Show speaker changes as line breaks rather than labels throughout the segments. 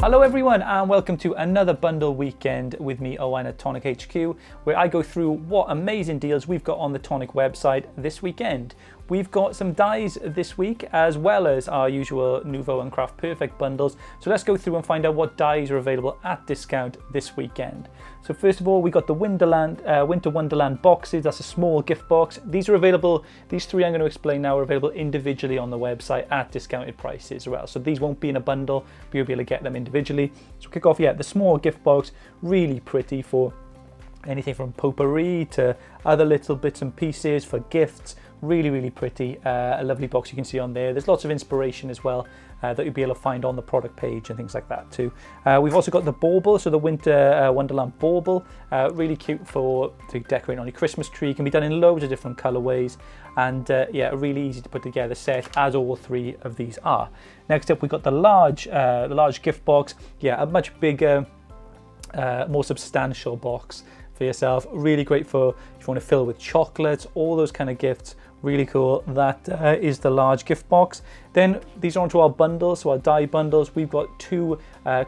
Hello everyone and welcome to another bundle weekend with me, Owen at Tonic HQ, where I go through what amazing deals we've got on the Tonic website this weekend. We've got some dies this week as well as our usual Nuvo and Craft Perfect bundles. So let's go through and find out what dies are available at discount this weekend. So first of all, we got the Winter Wonderland boxes. That's a small gift box. These are available, these three I'm going to explain now are available individually on the website at discounted prices as well. So these won't be in a bundle, but you'll be able to get them individually. So kick off, the small gift box, really pretty for anything from potpourri to other little bits and pieces for gifts. Really pretty, a lovely box you can see on there. There's lots of inspiration as well that you'll be able to find on the product page and things like that too. We've also got the bauble, so the Winter Wonderland bauble, really cute to decorate on your Christmas tree. It can be done in loads of different colorways, and a really easy to put together set, as all three of these are. Next up, we've got the large gift box. A much bigger, more substantial box for yourself. Really great for if you want to fill with chocolates, all those kind of gifts. Really cool. That is the large gift box. Then these are onto our bundles, so our die bundles. We've got two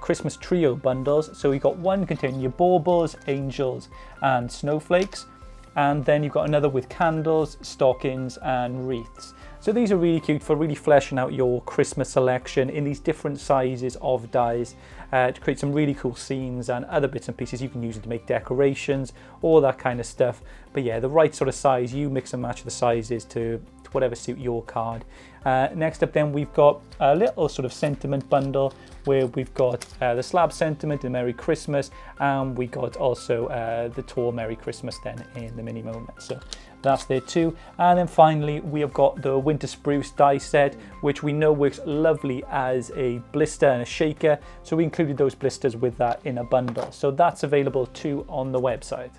Christmas trio bundles. So we've got one containing your baubles, angels and snowflakes, and then you've got another with candles, stockings and wreaths. So these are really cute for really fleshing out your Christmas selection in these different sizes of dies to create some really cool scenes and other bits and pieces. You can use it to make decorations, all that kind of stuff. But the right sort of size, you mix and match the sizes to whatever suit your card. Next up then, we've got a little sort of sentiment bundle where we've got the slab sentiment and Merry Christmas, and we got also the tall Merry Christmas then in the mini moment. So that's there too. And then finally, we have got the Winter Spruce die set, which we know works lovely as a blister and a shaker. So we included those blisters with that in a bundle. So that's available too on the website.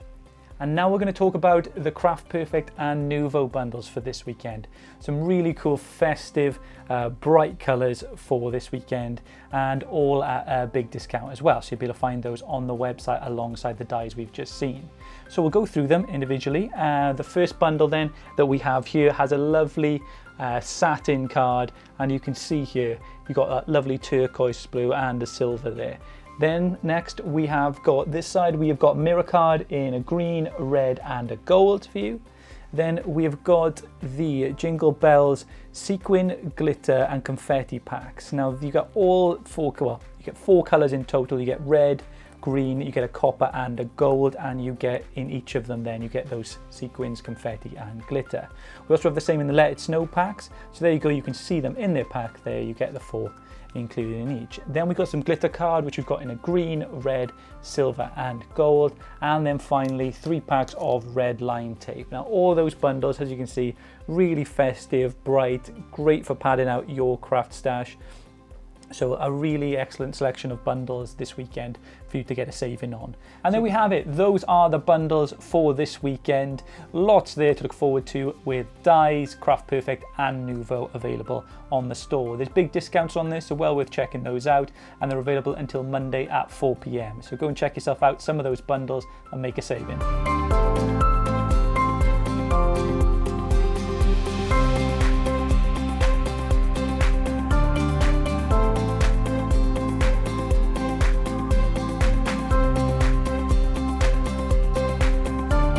And now we're going to talk about the Craft Perfect and Nuvo bundles for this weekend. Some really cool festive, bright colours for this weekend, and all at a big discount as well. So you'll be able to find those on the website alongside the dies we've just seen. So we'll go through them individually. The first bundle then that we have here has a lovely satin card, and you can see here you've got that lovely turquoise blue and a silver there. Then next we have got this side, we have got mirror card in a green, red and a gold for you. Then we have got the Jingle Bells sequin, glitter and confetti packs. Now you got all four, you get four colours in total. You get red, green, you get a copper and a gold, and you get in each of them then you get those sequins, confetti and glitter. We also have the same in the Let It Snow packs. So there you go, you can see them in their pack there. You get the four included in each. Then we've got some glitter card, which we've got in a green, red, silver and gold. And then finally 3 packs of red line tape. Now all those bundles, as you can see, really festive, bright, great for padding out your craft stash. So a really excellent selection of bundles this weekend for you to get a saving on. And there we have it. Those are the bundles for this weekend. Lots there to look forward to with dies, Craft Perfect and Nuvo available on the store. There's big discounts on this, so well worth checking those out. And they're available until Monday at 4 p.m. So go and check yourself out some of those bundles and make a saving.